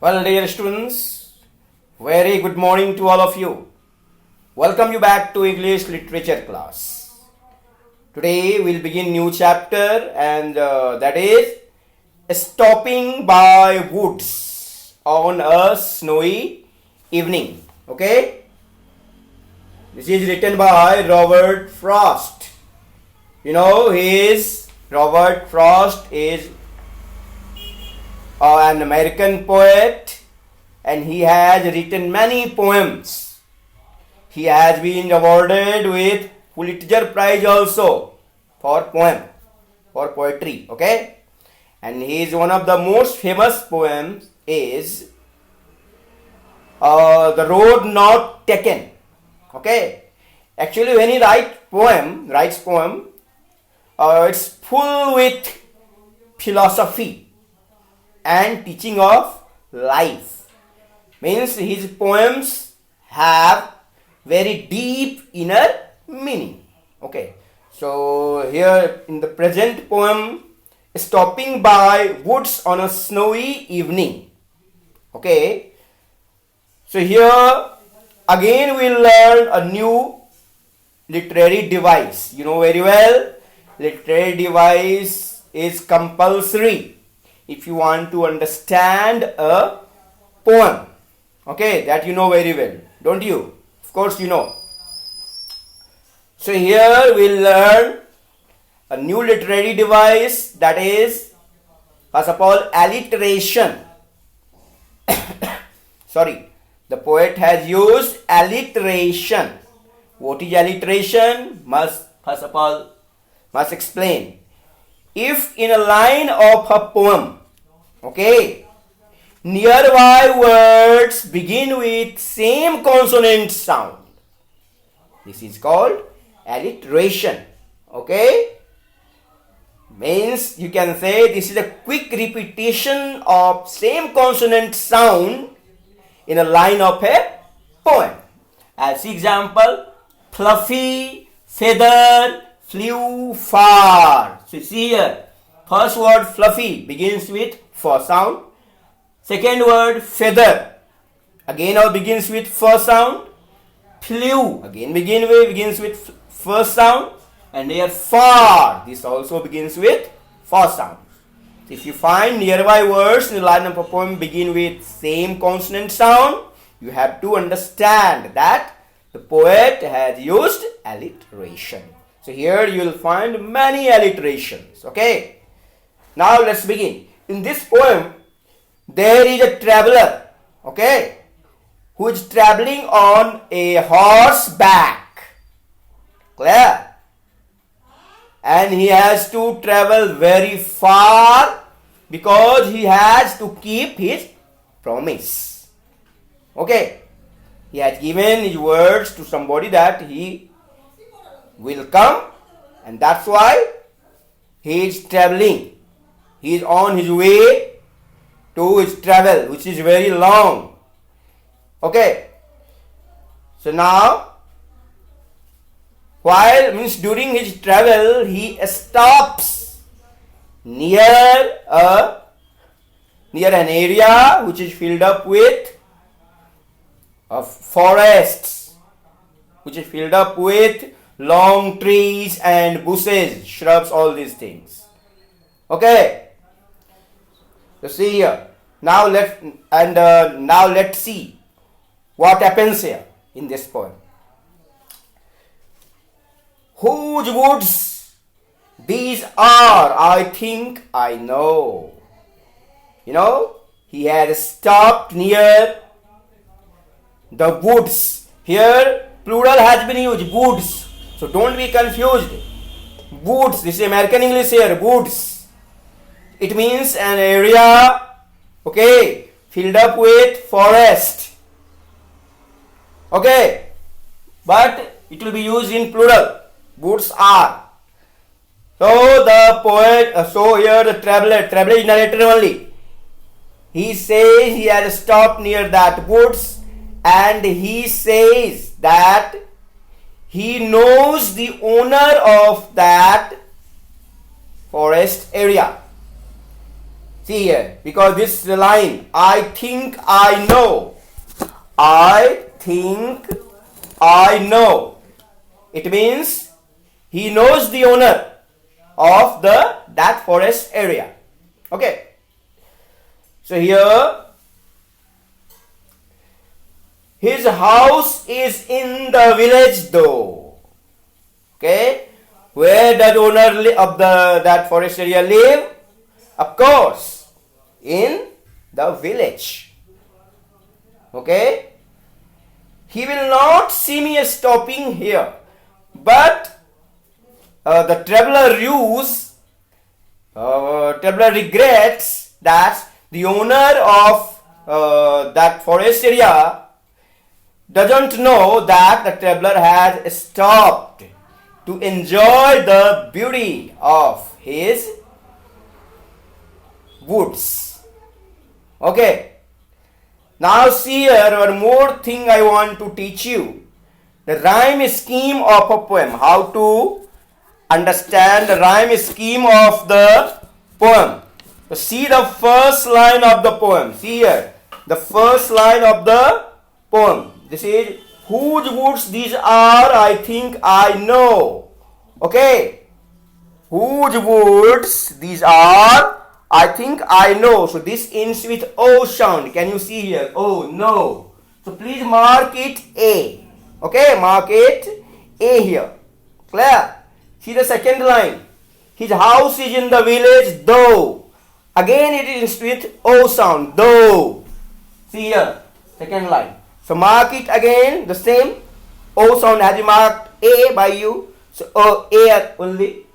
Well, dear students, very good morning to all of you. Welcome you back to English literature class. Today we'll begin new chapter and that is stopping by woods on a snowy evening. Okay? This is written by Robert Frost. Robert Frost is an American poet and he has written many poems. He has been awarded with Pulitzer Prize also for poetry, okay? And he is one of the most famous poems is The Road Not Taken, okay? Actually, when he writes poem, it's full with philosophy and teaching of life. Means his poems have very deep inner meaning. Okay. So here in the present poem, stopping by woods on a snowy evening. Okay. So here again we'll learn a new literary device. You know very well, literary device is compulsory if you want to understand a poem. Okay, that you know very well, don't you? Of course you know. So here we'll learn a new literary device, that is, first of all, alliteration. Sorry, the poet has used alliteration. What is alliteration? First of all, must explain. If in a line of a poem, okay, nearby words begin with same consonant sound, this is called alliteration. Okay, means you can say this is a quick repetition of same consonant sound in a line of a poem. As example, fluffy, feather, flew far. So see here, first word fluffy begins with fa sound. Second word feather again begins with fa sound. Flew again begins with first sound, and here far, this also begins with fa sound. If you find nearby words in the line of a poem begin with same consonant sound, you have to understand that the poet has used alliteration. So here you will find many alliterations. Okay. Now let's begin. In this poem, there is a traveler, okay, who is traveling on a horseback. Clear? And he has to travel very far because he has to keep his promise. Okay. He has given his words to somebody that he will come, and that's why he is traveling. He is on his way to his travel, which is very long. Okay. So now, during his travel, he stops near an area which is filled up with forests, which is filled up with long trees and bushes, shrubs, all these things. Okay. So see here. Now let's see what happens here in this poem. Whose woods these are, I think I know. He has stopped near the woods. Here plural has been used, woods. So don't be confused. Woods, this is American English here, woods. It means an area, okay, filled up with forest. Okay, but it will be used in plural. Woods are. So the poet, so here the traveler is narrator only. He says he has stopped near that woods, and he says that he knows the owner of that forest area. See here, because this line, I think I know. I think I know. It means he knows the owner of that forest area. Okay. So here, his house is in the village though. Okay. Where does owner of that forest area live? Of course, in the village. Okay. He will not see me stopping here. But the traveler regrets that the owner of that forest area doesn't know that the traveler has stopped to enjoy the beauty of his woods. Okay. Now see here, one more thing I want to teach you. The rhyme scheme of a poem. How to understand the rhyme scheme of the poem. So see the first line of the poem. See here. The first line of the poem. This is, whose woods these are, I think I know. Okay. Whose woods these are, I think I know. So this ends with O sound. Can you see here? Oh, no. So please mark it A. Okay, mark it A here. Clear? See the second line. His house is in the village though. Again it ends with O sound. Though. See here. Second line. So mark it again, the same. O sound has been marked A by you. So A only.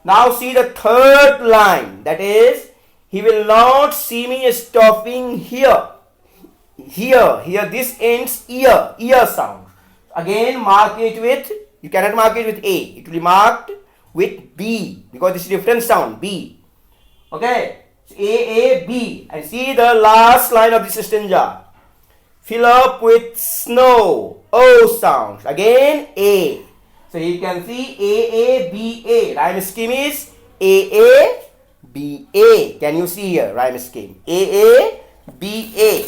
Now see the third line. That is, he will not see me stopping here. Here. This ends ear sound. Again mark it with, you cannot mark it with A. It will be marked with B. Because this is different sound. B. Okay. So A, B. And see the last line of this stanza. Fill up with snow. O sound. Again A. So you can see A, B, A. Rhyme scheme is A, B, A. Can you see here? Rhyme scheme. A, B, A.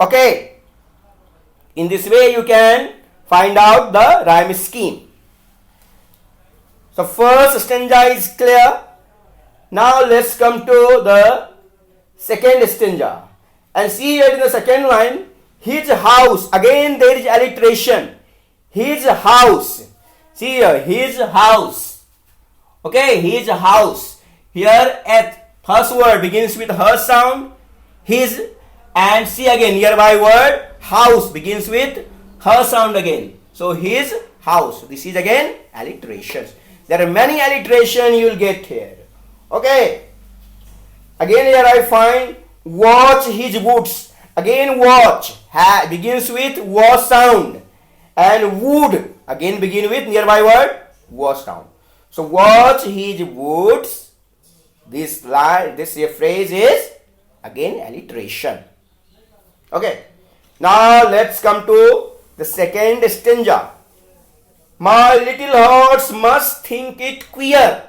Okay. In this way you can find out the rhyme scheme. So first stanza is clear. Now let's come to the second stanza. And see here in the second line, his house. Again there is alliteration. His house. See here, his house. Okay, his house. Here at first word begins with her sound, his, and see again nearby word house begins with her sound again. So his house. This is again alliterations. There are many alliteration you will get here. Okay. Again here I find watch his woods. Again watch begins with was sound, and wood again begin with nearby word was sound. So watch his woods. This line, this phrase is again alliteration. Okay. Now let's come to the second stanza. My little horse must think it queer.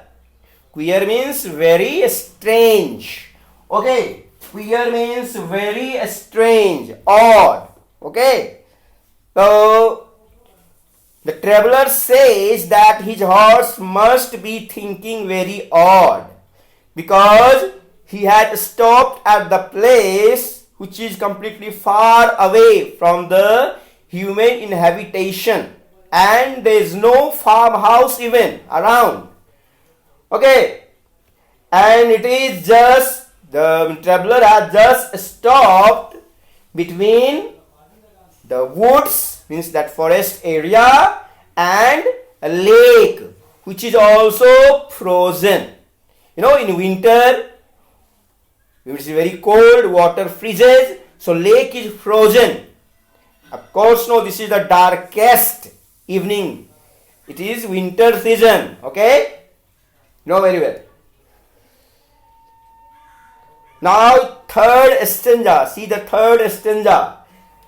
Queer means very strange. Okay. Queer means very strange, odd. Okay. So the traveler says that his horse must be thinking very odd, because he had stopped at the place which is completely far away from the human inhabitation, and there is no farmhouse even around. Okay. And it is just, the traveler has just stopped between the woods, means that forest area, and a lake which is also frozen. You know, in winter it is very cold, water freezes, so lake is frozen. Of course, no, this is the darkest evening. It is winter season. Okay, you know very well. Now third stanza. See the third stanza.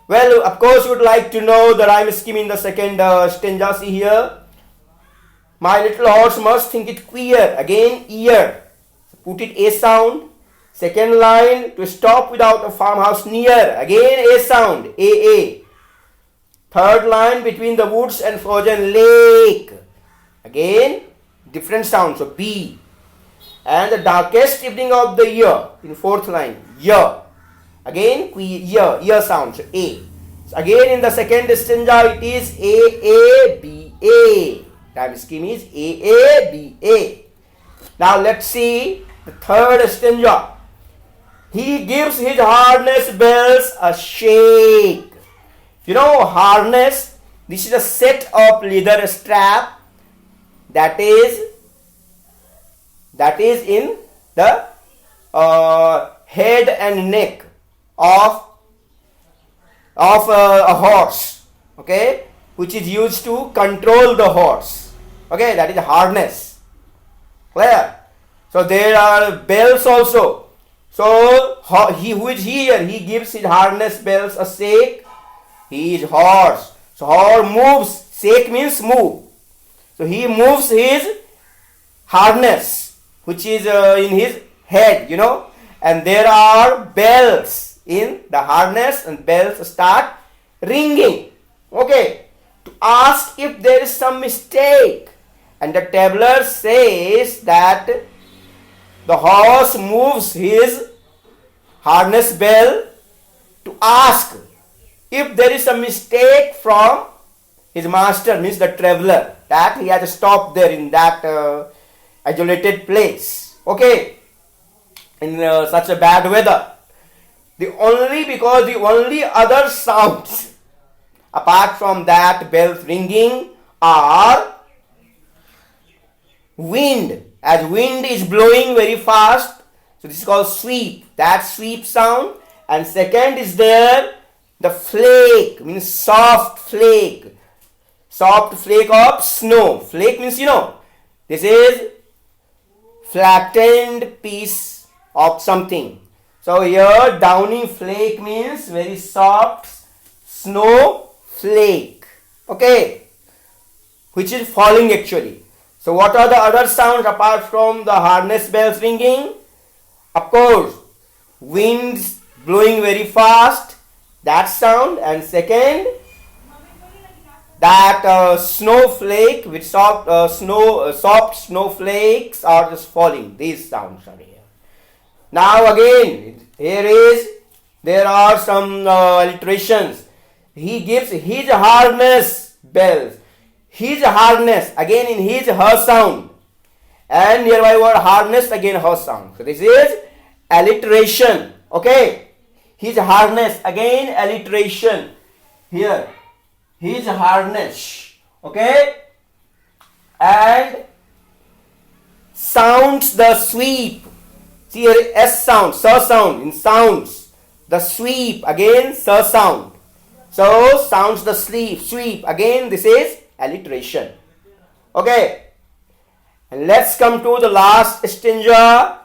Well, of course you would like to know the rhyme scheme in the second stanza. See here. My little horse must think it queer. Again ear. Put it A sound. Second line, to stop without a farmhouse near. Again A sound, A. Third line, between the woods and frozen lake. Again different sound, so B. And the darkest evening of the year, in fourth line, year. Again year sound, so A. So again in the second stanza it is A, B, A. Time scheme is A, B, A. Now let's see the third stanza. He gives his harness bells a shake. You know, harness, this is a set of leather strap that is in the head and neck of a horse, okay, which is used to control the horse. Okay, that is harness. Clear? So there are bells also. So he gives his harness bells a shake. He is horse. So horse moves. Shake means move. So he moves his harness, which is in his head, you know. And there are bells in the harness, and bells start ringing. Okay. To ask if there is some mistake. And the tabler says that the horse moves his harness bell to ask if there is a mistake from his master, means the traveler, that he has stopped there in that isolated place. Okay, in such a bad weather. The only other sounds apart from that bells ringing are wind. As wind is blowing very fast, so this is called sweep. That sweep sound. And second is there the flake, means soft flake. Soft flake of snow. Flake means, you know, this is flattened piece of something. So here downy flake means very soft snow flake. Okay, which is falling actually. So what are the other sounds apart from the harness bells ringing? Of course, winds blowing very fast, that sound. And second, that snowflake with soft snowflakes are just falling. These sounds are here. Now again, there are some alliterations. He gives his harness bells. His harness, again in his, her sound. And nearby word harness, again her sound. So this is alliteration. Okay. His harness, again alliteration. Here, his harness. Okay. And sounds the sweep. See here, S sound, sir sound in sounds. The sweep, again sir sound. So sounds the sweep. Again this is alliteration. Okay, and let's come to the last stanza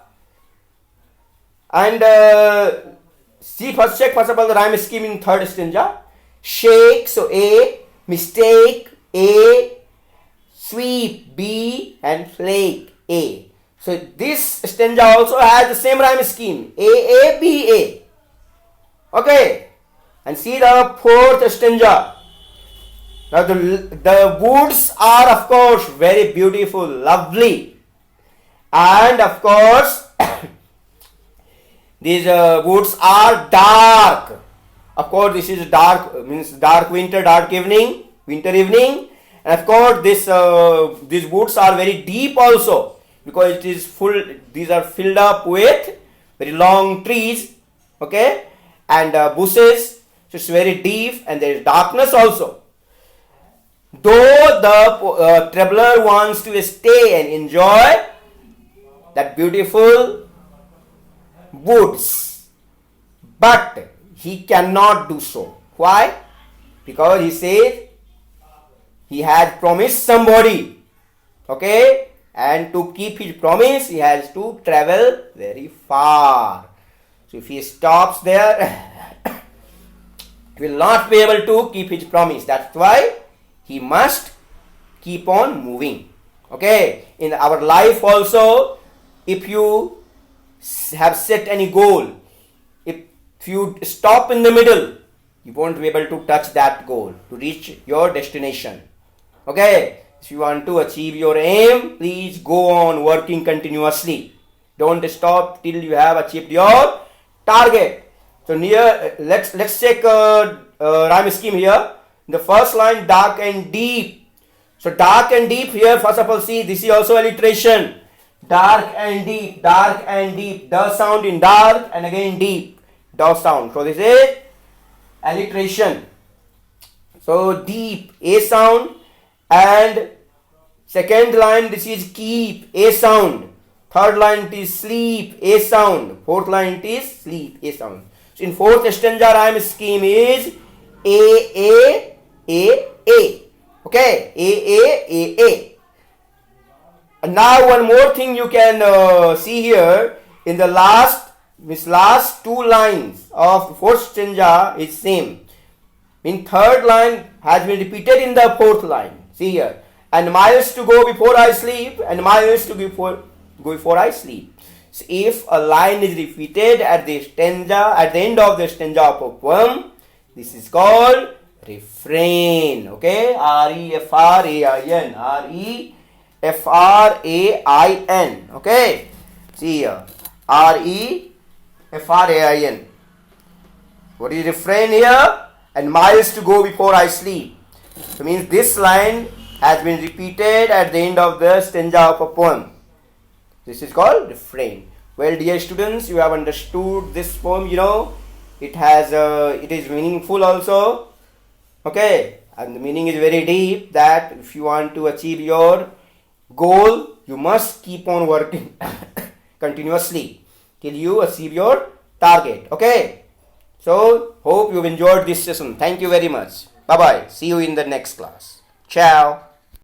and check first of all the rhyme scheme in third stanza. Shake, so A, mistake A, sweep B, and flake A. So this stanza also has the same rhyme scheme, A, B, A. Okay, and see the fourth stanza. Now the woods are of course very beautiful, lovely, and of course these woods are dark. Of course this is dark, means dark winter, dark evening, winter evening, and of course these woods are very deep also, because it is full. These are filled up with very long trees, okay, and bushes. So it's very deep, and there is darkness also. Though the traveler wants to stay and enjoy that beautiful woods, but he cannot do so. Why? Because he says he has promised somebody, okay, and to keep his promise he has to travel very far. So if he stops there, he will not be able to keep his promise. That's why he must keep on moving. Okay, in our life also, if you have set any goal, if you stop in the middle, you won't be able to touch that goal to reach your destination. Okay, if you want to achieve your aim, please go on working continuously. Don't stop till you have achieved your target. So near, let's take a rhyme scheme here. The first line, dark and deep. So dark and deep here, first of all, see, this is also alliteration. Dark and deep, dark and deep. The sound in dark and again deep. The sound. So this is alliteration. So deep, a sound, and second line, this is keep, a sound. Third line, it is sleep, a sound. Fourth line, it is sleep, a sound. So in fourth stanza rhyme scheme is a. Okay, a. And now one more thing you can see here in the last two lines of fourth stanza is same. In third line has been repeated in the fourth line. See here, and miles to go before I sleep, and miles to go before I sleep. So if a line is repeated at the end of the stanza of a poem, this is called refrain. Okay, refrain, refrain. Okay, see here, refrain. What is refrain here? And miles to go before I sleep. So means this line has been repeated at the end of the stanza of a poem. This is called refrain. Well, dear students, you have understood this poem. It is meaningful also. Okay, and the meaning is very deep, that if you want to achieve your goal, you must keep on working continuously till you achieve your target. Okay, so hope you've enjoyed this session. Thank you very much. Bye bye. See you in the next class. Ciao.